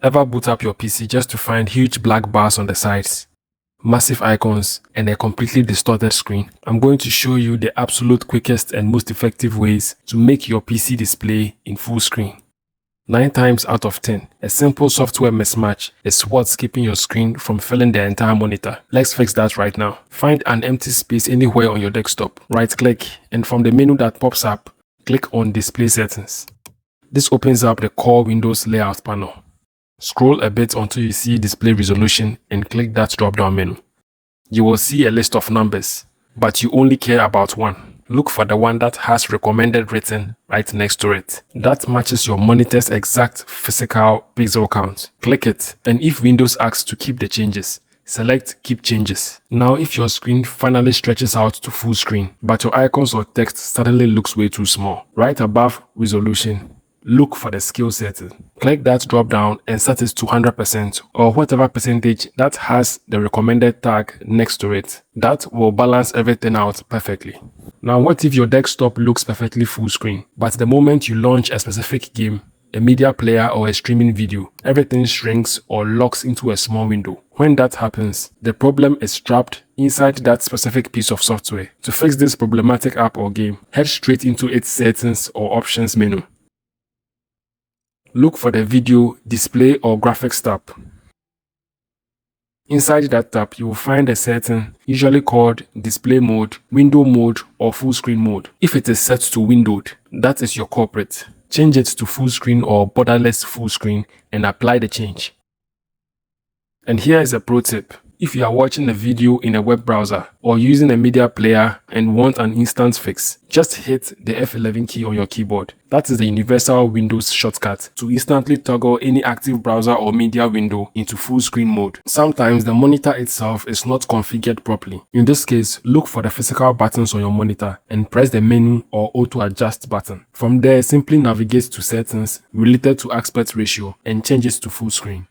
Ever boot up your PC just to find huge black bars on the sides, massive icons, and a completely distorted screen? I'm going to show you the absolute quickest and most effective ways to make your PC display in full screen. 9 times out of 10, a simple software mismatch is what's keeping your screen from filling the entire monitor. Let's fix that right now. Find an empty space anywhere on your desktop. Right-click, and from the menu that pops up, click on Display Settings. This opens up the core Windows layout panel. Scroll a bit until you see Display Resolution and click that drop-down menu. You will see a list of numbers, but you only care about one. Look for the one that has recommended written right next to it. That matches your monitor's exact physical pixel count. Click it, and if Windows asks to keep the changes, select Keep Changes. Now if your screen finally stretches out to full screen, but your icons or text suddenly looks way too small, right above Resolution, look for the scale setting. Click that drop down and set it to 100% or whatever percentage that has the recommended tag next to it. That will balance everything out perfectly. Now what if your desktop looks perfectly full screen, but the moment you launch a specific game, a media player or a streaming video, everything shrinks or locks into a small window? When that happens, the problem is trapped inside that specific piece of software. To fix this problematic app or game, head straight into its settings or options menu. Look for the Video, Display or Graphics tab. Inside that tab, you will find a setting usually called Display Mode, Window Mode or Full Screen Mode. If it is set to Windowed, that is your culprit. Change it to Full Screen or Borderless Full Screen and apply the change. And here is a pro tip. If you are watching a video in a web browser or using a media player and want an instant fix, just hit the F11 key on your keyboard. That is the universal Windows shortcut to instantly toggle any active browser or media window into full screen mode. Sometimes the monitor itself is not configured properly. In this case, look for the physical buttons on your monitor and press the menu or auto adjust button. From there, simply navigate to settings related to aspect ratio and change it to full screen.